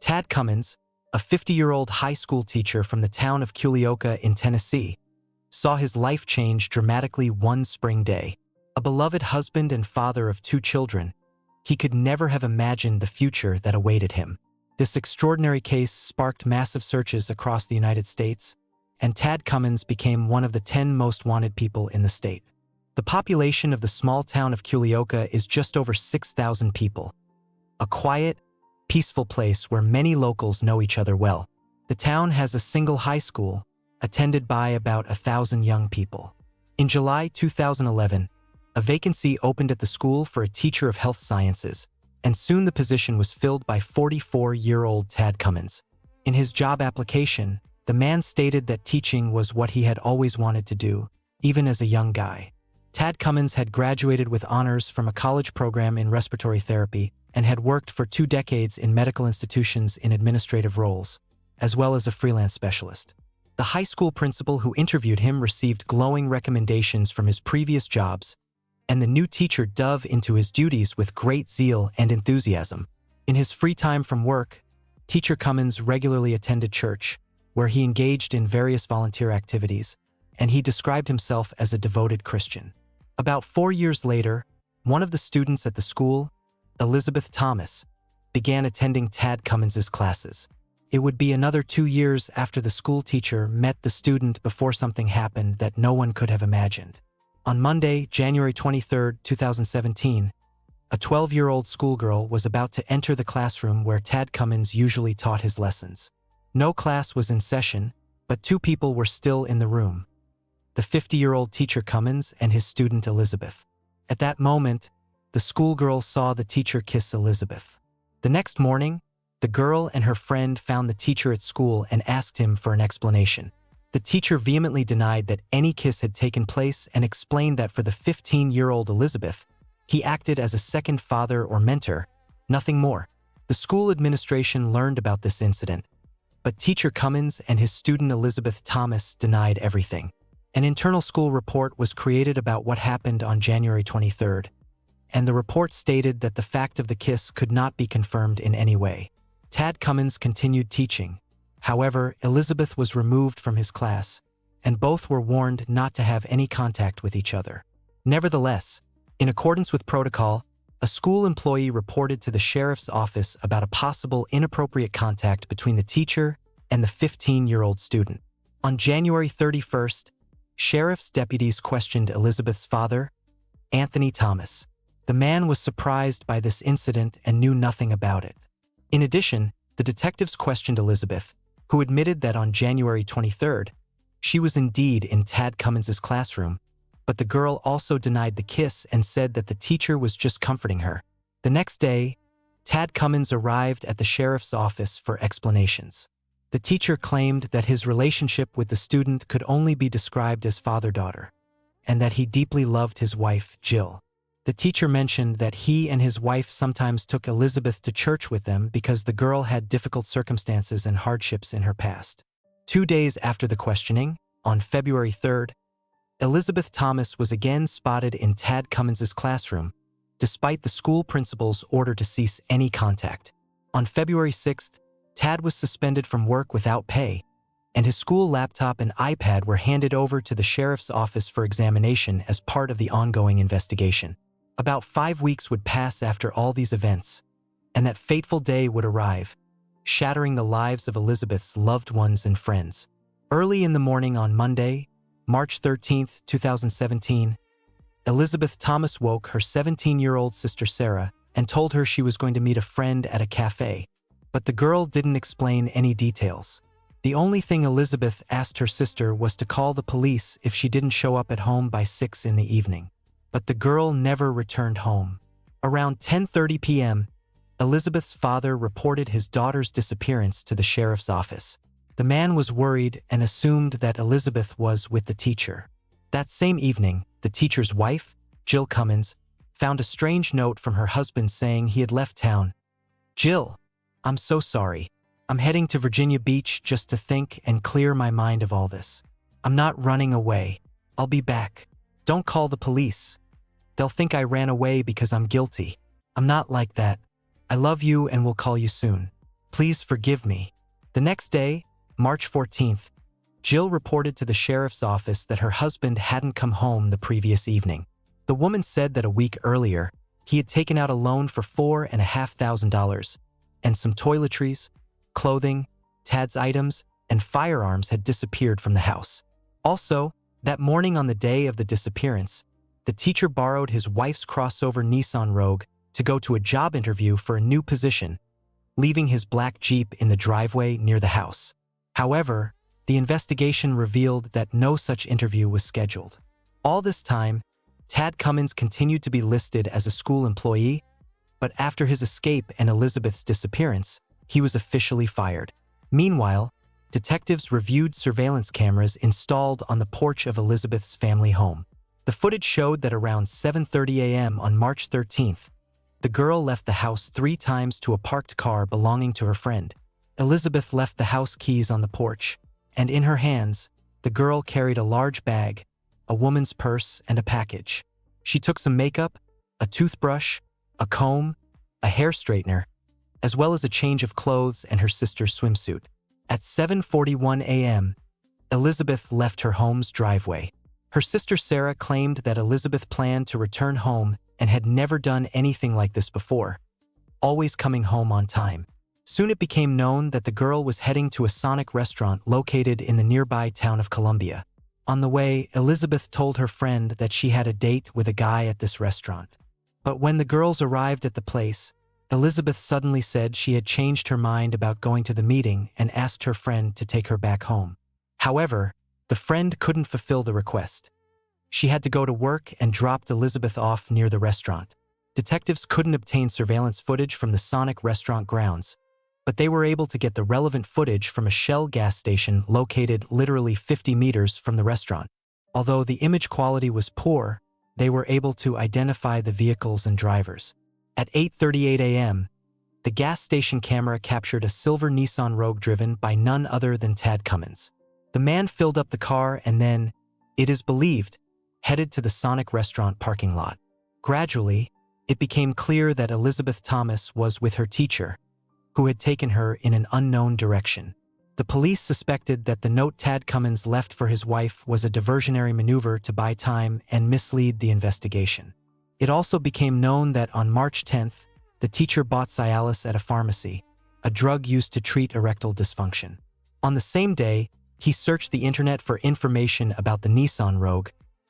Tad Cummins, a 50-year-old high school teacher from the town of Culioca in Tennessee, saw his life change dramatically one spring day. A beloved husband and father of 2 children, he could never have imagined the future that awaited him. This extraordinary case sparked massive searches across the United States, and Tad Cummins became one of the 10 most wanted people in the state. The population of the small town of Culioca is just over 6,000 people. A quiet, peaceful place where many locals know each other well. The town has a single high school, attended by about 1,000 young people. In July 2011, a vacancy opened at the school for a teacher of health sciences, and soon the position was filled by 44-year-old Tad Cummins. In his job application, the man stated that teaching was what he had always wanted to do, even as a young guy. Tad Cummins had graduated with honors from a college program in respiratory therapy and had worked for 2 decades in medical institutions in administrative roles, as well as a freelance specialist. The high school principal who interviewed him received glowing recommendations from his previous jobs, and the new teacher dove into his duties with great zeal and enthusiasm. In his free time from work, Teacher Cummins regularly attended church, where he engaged in various volunteer activities, and he described himself as a devoted Christian. About 4 years later, one of the students at the school, Elizabeth Thomas, began attending Tad Cummins's classes. It would be another 2 years after the school teacher met the student before something happened that no one could have imagined. On Monday, January 23, 2017, a 12-year-old schoolgirl was about to enter the classroom where Tad Cummins usually taught his lessons. No class was in session, but 2 people were still in the room: the 50-year-old teacher Cummins and his student Elizabeth. At that moment, the schoolgirl saw the teacher kiss Elizabeth. The next morning, the girl and her friend found the teacher at school and asked him for an explanation. The teacher vehemently denied that any kiss had taken place and explained that for the 15-year-old Elizabeth, he acted as a second father or mentor, nothing more. The school administration learned about this incident, but teacher Cummins and his student Elizabeth Thomas denied everything. An internal school report was created about what happened on January 23rd, and the report stated that the fact of the kiss could not be confirmed in any way. Tad Cummins continued teaching. However, Elizabeth was removed from his class, and both were warned not to have any contact with each other. Nevertheless, in accordance with protocol, a school employee reported to the sheriff's office about a possible inappropriate contact between the teacher and the 15-year-old student. On January 31st, sheriff's deputies questioned Elizabeth's father, Anthony Thomas. The man was surprised by this incident and knew nothing about it. In addition, the detectives questioned Elizabeth, who admitted that on January 23rd, she was indeed in Tad Cummins's classroom, but the girl also denied the kiss and said that the teacher was just comforting her. The next day, Tad Cummins arrived at the sheriff's office for explanations. The teacher claimed that his relationship with the student could only be described as father-daughter, and that he deeply loved his wife, Jill. The teacher mentioned that he and his wife sometimes took Elizabeth to church with them because the girl had difficult circumstances and hardships in her past. 2 days after the questioning, on February 3rd, Elizabeth Thomas was again spotted in Tad Cummins's classroom, despite the school principal's order to cease any contact. On February 6th, Tad was suspended from work without pay, and his school laptop and iPad were handed over to the sheriff's office for examination as part of the ongoing investigation. About 5 weeks would pass after all these events, and that fateful day would arrive, shattering the lives of Elizabeth's loved ones and friends. Early in the morning on Monday, March 13, 2017, Elizabeth Thomas woke her 17-year-old sister Sarah and told her she was going to meet a friend at a cafe, but the girl didn't explain any details. The only thing Elizabeth asked her sister was to call the police if she didn't show up at home by 6 in the evening. But the girl never returned home. Around 10:30 p.m., Elizabeth's father reported his daughter's disappearance to the sheriff's office. The man was worried and assumed that Elizabeth was with the teacher. That same evening, the teacher's wife, Jill Cummins, found a strange note from her husband saying he had left town. "Jill, I'm so sorry. I'm heading to Virginia Beach just to think and clear my mind of all this. I'm not running away. I'll be back. Don't call the police. They'll think I ran away because I'm guilty. I'm not like that. I love you and will call you soon." Please forgive me." The next day, March 14th, Jill reported to the sheriff's office that her husband hadn't come home the previous evening. The woman said that a week earlier, he had taken out a loan for $4,500, and some toiletries, clothing, Tad's items, and firearms had disappeared from the house. Also, that morning on the day of the disappearance, the teacher borrowed his wife's crossover Nissan Rogue to go to a job interview for a new position, leaving his black Jeep in the driveway near the house. However, the investigation revealed that no such interview was scheduled. All this time, Tad Cummins continued to be listed as a school employee, but after his escape and Elizabeth's disappearance, he was officially fired. Meanwhile, detectives reviewed surveillance cameras installed on the porch of Elizabeth's family home. The footage showed that around 7:30 a.m. on March 13th, the girl left the house 3 times to a parked car belonging to her friend. Elizabeth left the house keys on the porch, and in her hands, the girl carried a large bag, a woman's purse, and a package. She took some makeup, a toothbrush, a comb, a hair straightener, as well as a change of clothes and her sister's swimsuit. At 7:41 a.m., Elizabeth left her home's driveway. Her sister Sarah claimed that Elizabeth planned to return home and had never done anything like this before, always coming home on time. Soon it became known that the girl was heading to a Sonic restaurant located in the nearby town of Columbia. On the way, Elizabeth told her friend that she had a date with a guy at this restaurant. But when the girls arrived at the place, Elizabeth suddenly said she had changed her mind about going to the meeting and asked her friend to take her back home. However, the friend couldn't fulfill the request. She had to go to work and dropped Elizabeth off near the restaurant. Detectives couldn't obtain surveillance footage from the Sonic restaurant grounds, but they were able to get the relevant footage from a Shell gas station located literally 50 meters from the restaurant. Although the image quality was poor, they were able to identify the vehicles and drivers. At 8:38 a.m., the gas station camera captured a silver Nissan Rogue driven by none other than Tad Cummins. The man filled up the car and then, it is believed, headed to the Sonic restaurant parking lot. Gradually, it became clear that Elizabeth Thomas was with her teacher, who had taken her in an unknown direction. The police suspected that the note Tad Cummins left for his wife was a diversionary maneuver to buy time and mislead the investigation. It also became known that on March 10th, the teacher bought Cialis at a pharmacy, a drug used to treat erectile dysfunction. On the same day, he searched the internet for information about the Nissan Rogue,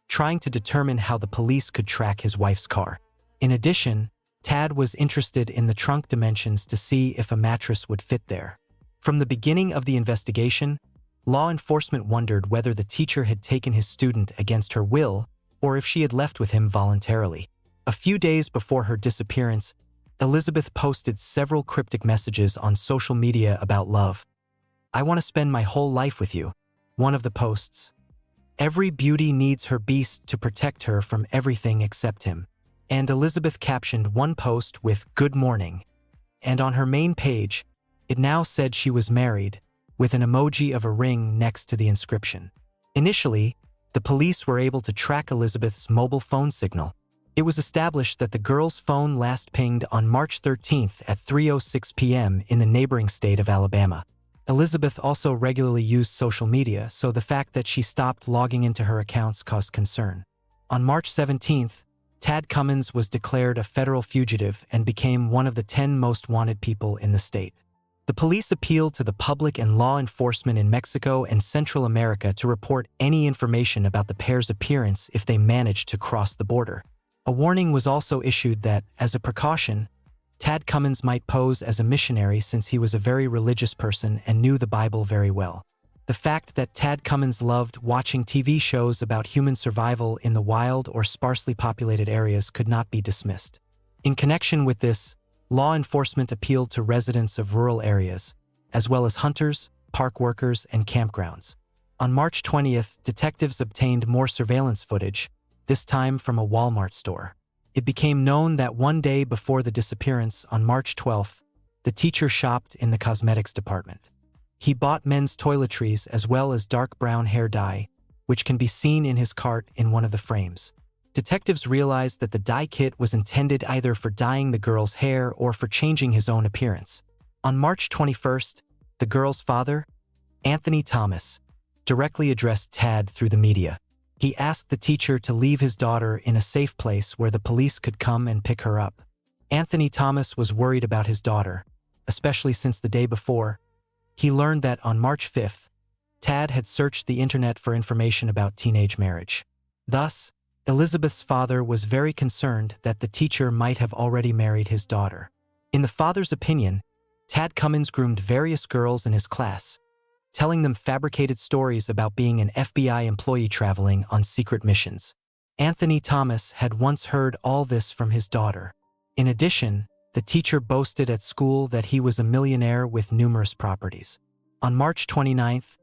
trying to determine how the police could track his wife's car. In addition, Tad was interested in the trunk dimensions to see if a mattress would fit there. From the beginning of the investigation, law enforcement wondered whether the teacher had taken his student against her will or if she had left with him voluntarily. A few days before her disappearance, Elizabeth posted several cryptic messages on social media about love. "I want to spend my whole life with you," one of the posts. "Every beauty needs her beast to protect her from everything except him." And Elizabeth captioned one post with "Good morning." And on her main page, it now said she was married, with an emoji of a ring next to the inscription. Initially, the police were able to track Elizabeth's mobile phone signal. It was established that the girl's phone last pinged on March 13th at 3:06 p.m. in the neighboring state of Alabama. Elizabeth also regularly used social media, so the fact that she stopped logging into her accounts caused concern. On March 17th, Tad Cummins was declared a federal fugitive and became one of the 10 most wanted people in the state. The police appealed to the public and law enforcement in Mexico and Central America to report any information about the pair's appearance if they managed to cross the border. A warning was also issued that, as a precaution, Tad Cummins might pose as a missionary since he was a very religious person and knew the Bible very well. The fact that Tad Cummins loved watching TV shows about human survival in the wild or sparsely populated areas could not be dismissed. In connection with this, law enforcement appealed to residents of rural areas, as well as hunters, park workers, and campgrounds. On March 20th, detectives obtained more surveillance footage, this time from a Walmart store. It became known that one day before the disappearance, on March 12th, the teacher shopped in the cosmetics department. He bought men's toiletries as well as dark brown hair dye, which can be seen in his cart in one of the frames. Detectives realized that the dye kit was intended either for dyeing the girl's hair or for changing his own appearance. On March 21st, the girl's father, Anthony Thomas, directly addressed Tad through the media. He asked the teacher to leave his daughter in a safe place where the police could come and pick her up. Anthony Thomas was worried about his daughter, especially since the day before. He learned that on March 5th, Tad had searched the internet for information about teenage marriage. Thus, Elizabeth's father was very concerned that the teacher might have already married his daughter. In the father's opinion, Tad Cummins groomed various girls in his class, telling them fabricated stories about being an FBI employee traveling on secret missions. Anthony Thomas had once heard all this from his daughter. In addition, the teacher boasted at school that he was a millionaire with numerous properties. On March 29th,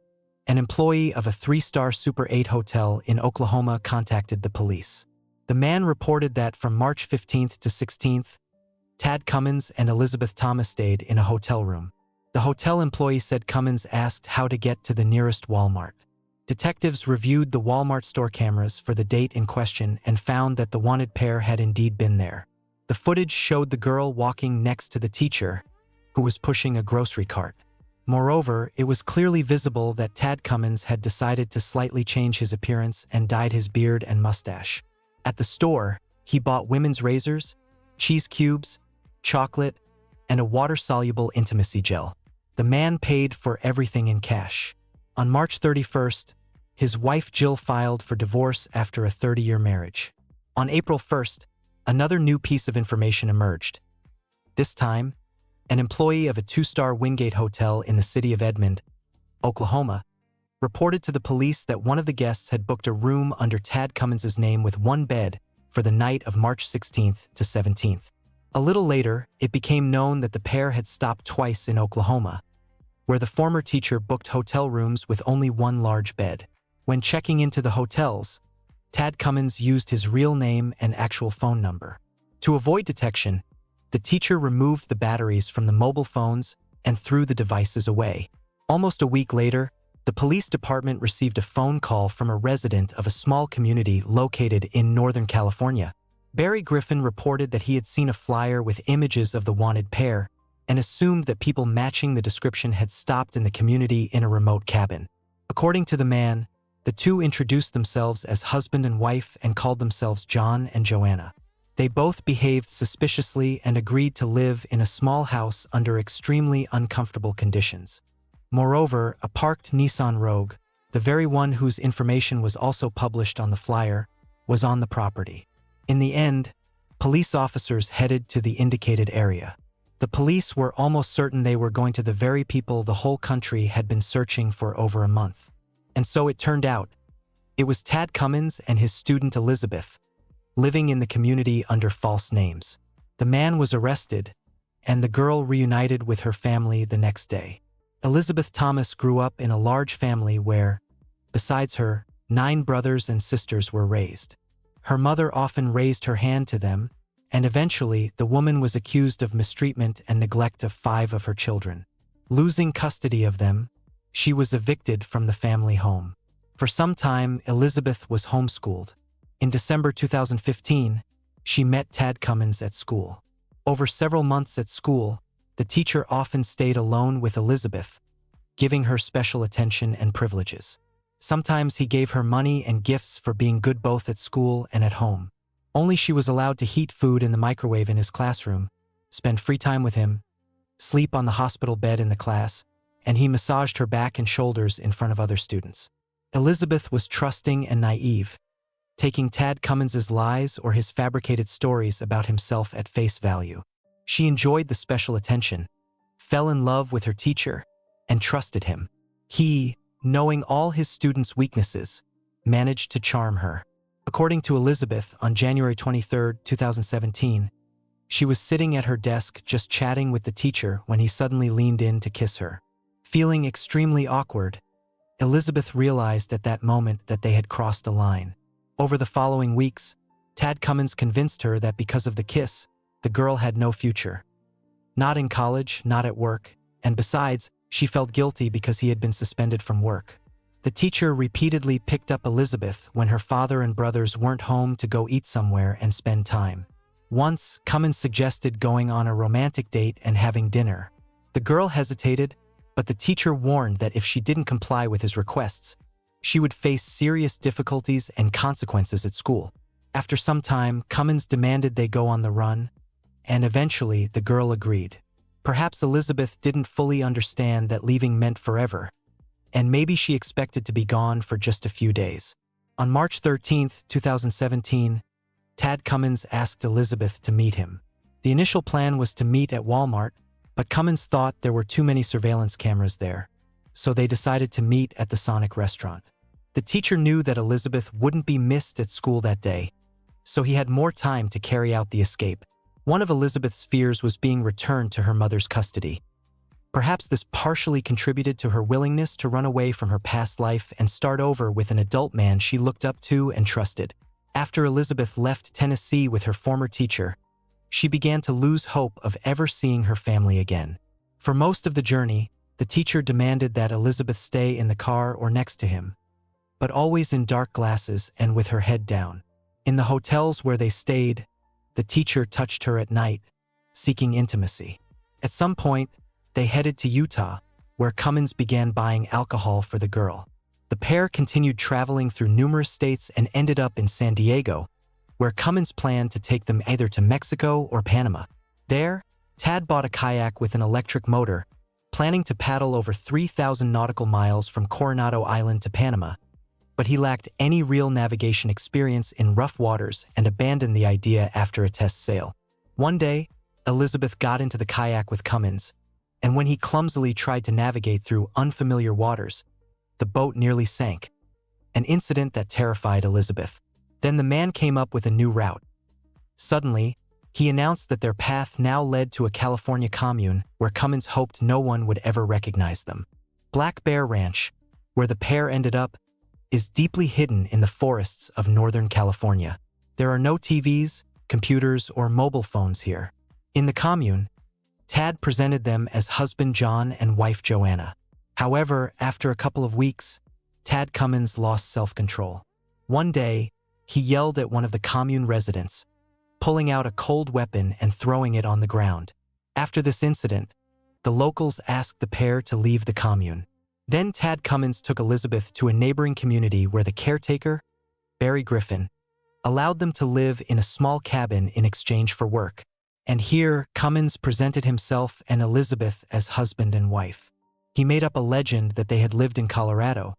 an employee of a 3-star Super 8 hotel in Oklahoma contacted the police. The man reported that from March 15th to 16th, Tad Cummins and Elizabeth Thomas stayed in a hotel room. The hotel employee said Cummins asked how to get to the nearest Walmart. Detectives reviewed the Walmart store cameras for the date in question and found that the wanted pair had indeed been there. The footage showed the girl walking next to the teacher, who was pushing a grocery cart. Moreover, it was clearly visible that Tad Cummins had decided to slightly change his appearance and dyed his beard and mustache. At the store, he bought women's razors, cheese cubes, chocolate, and a water-soluble intimacy gel. The man paid for everything in cash. On March 31st, his wife Jill filed for divorce after a 30-year marriage. On April 1st, another new piece of information emerged. This time, an employee of a 2-star Wingate hotel in the city of Edmond, Oklahoma, reported to the police that one of the guests had booked a room under Tad Cummins' name with one bed for the night of March 16th to 17th. A little later, it became known that the pair had stopped twice in Oklahoma, where the former teacher booked hotel rooms with only one large bed. When checking into the hotels, Tad Cummins used his real name and actual phone number. To avoid detection, the teacher removed the batteries from the mobile phones and threw the devices away. Almost a week later, the police department received a phone call from a resident of a small community located in Northern California. Barry Griffin reported that he had seen a flyer with images of the wanted pair and assumed that people matching the description had stopped in the community in a remote cabin. According to the man, the two introduced themselves as husband and wife and called themselves John and Joanna. They both behaved suspiciously and agreed to live in a small house under extremely uncomfortable conditions. Moreover, a parked Nissan Rogue, the very one whose information was also published on the flyer, was on the property. In the end, police officers headed to the indicated area. The police were almost certain they were going to the very people the whole country had been searching for over a month. And so it turned out. It was Tad Cummins and his student Elizabeth, living in the community under false names. The man was arrested, and the girl reunited with her family the next day. Elizabeth Thomas grew up in a large family where, besides her, 9 brothers and sisters were raised. Her mother often raised her hand to them, and eventually the woman was accused of mistreatment and neglect of 5 of her children. Losing custody of them, she was evicted from the family home. For some time, Elizabeth was homeschooled. In December 2015, she met Tad Cummins at school. Over several months at school, the teacher often stayed alone with Elizabeth, giving her special attention and privileges. Sometimes he gave her money and gifts for being good both at school and at home. Only she was allowed to heat food in the microwave in his classroom, spend free time with him, sleep on the hospital bed in the class, and he massaged her back and shoulders in front of other students. Elizabeth was trusting and naive, taking Tad Cummins' lies or his fabricated stories about himself at face value. She enjoyed the special attention, fell in love with her teacher, and trusted him. He, knowing all his students' weaknesses, managed to charm her. According to Elizabeth, on January 23, 2017, she was sitting at her desk just chatting with the teacher when he suddenly leaned in to kiss her. Feeling extremely awkward, Elizabeth realized at that moment that they had crossed a line. Over the following weeks, Tad Cummins convinced her that because of the kiss, the girl had no future. Not in college, not at work, and besides, she felt guilty because he had been suspended from work. The teacher repeatedly picked up Elizabeth when her father and brothers weren't home to go eat somewhere and spend time. Once, Cummins suggested going on a romantic date and having dinner. The girl hesitated, but the teacher warned that if she didn't comply with his requests, she would face serious difficulties and consequences at school. After some time, Cummins demanded they go on the run, and eventually the girl agreed. Perhaps Elizabeth didn't fully understand that leaving meant forever, and maybe she expected to be gone for just a few days. On March 13, 2017, Tad Cummins asked Elizabeth to meet him. The initial plan was to meet at Walmart, but Cummins thought there were too many surveillance cameras there, so they decided to meet at the Sonic restaurant. The teacher knew that Elizabeth wouldn't be missed at school that day, so he had more time to carry out the escape. One of Elizabeth's fears was being returned to her mother's custody. Perhaps this partially contributed to her willingness to run away from her past life and start over with an adult man she looked up to and trusted. After Elizabeth left Tennessee with her former teacher, she began to lose hope of ever seeing her family again. For most of the journey, the teacher demanded that Elizabeth stay in the car or next to him, but always in dark glasses and with her head down. In the hotels where they stayed, the teacher touched her at night, seeking intimacy. At some point, they headed to Utah, where Cummins began buying alcohol for the girl. The pair continued traveling through numerous states and ended up in San Diego, where Cummins planned to take them either to Mexico or Panama. There, Tad bought a kayak with an electric motor, planning to paddle over 3,000 nautical miles from Coronado Island to Panama, but he lacked any real navigation experience in rough waters and abandoned the idea after a test sail. One day, Elizabeth got into the kayak with Cummins, and when he clumsily tried to navigate through unfamiliar waters, the boat nearly sank, an incident that terrified Elizabeth. Then the man came up with a new route. Suddenly, he announced that their path now led to a California commune where Cummins hoped no one would ever recognize them. Black Bear Ranch, where the pair ended up, is deeply hidden in the forests of Northern California. There are no TVs, computers, or mobile phones here. In the commune, Tad presented them as husband John and wife Joanna. However, after a couple of weeks, Tad Cummins lost self-control. One day, he yelled at one of the commune residents, pulling out a cold weapon and throwing it on the ground. After this incident, the locals asked the pair to leave the commune. Then Tad Cummins took Elizabeth to a neighboring community where the caretaker, Barry Griffin, allowed them to live in a small cabin in exchange for work. And here, Cummins presented himself and Elizabeth as husband and wife. He made up a legend that they had lived in Colorado,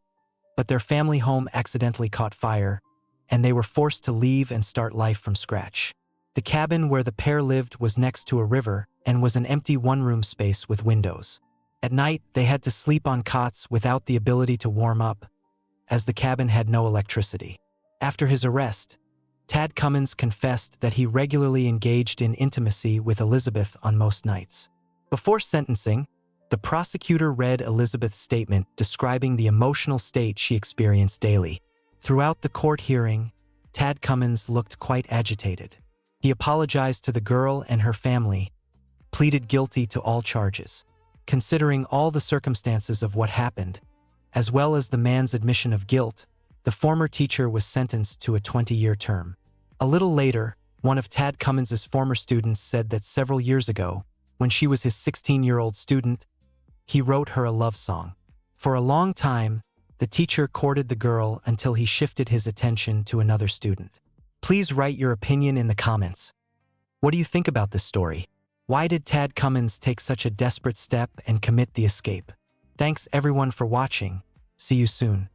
but their family home accidentally caught fire, and they were forced to leave and start life from scratch. The cabin where the pair lived was next to a river and was an empty one-room space with windows. At night, they had to sleep on cots without the ability to warm up, as the cabin had no electricity. After his arrest, Tad Cummins confessed that he regularly engaged in intimacy with Elizabeth on most nights. Before sentencing, the prosecutor read Elizabeth's statement describing the emotional state she experienced daily. Throughout the court hearing, Tad Cummins looked quite agitated. He apologized to the girl and her family, pleaded guilty to all charges. Considering all the circumstances of what happened, as well as the man's admission of guilt, the former teacher was sentenced to a 20-year term. A little later, one of Tad Cummins' former students said that several years ago, when she was his 16-year-old student, he wrote her a love song. For a long time, the teacher courted the girl until he shifted his attention to another student. Please write your opinion in the comments. What do you think about this story? Why did Tad Cummins take such a desperate step and commit the escape? Thanks everyone for watching. See you soon.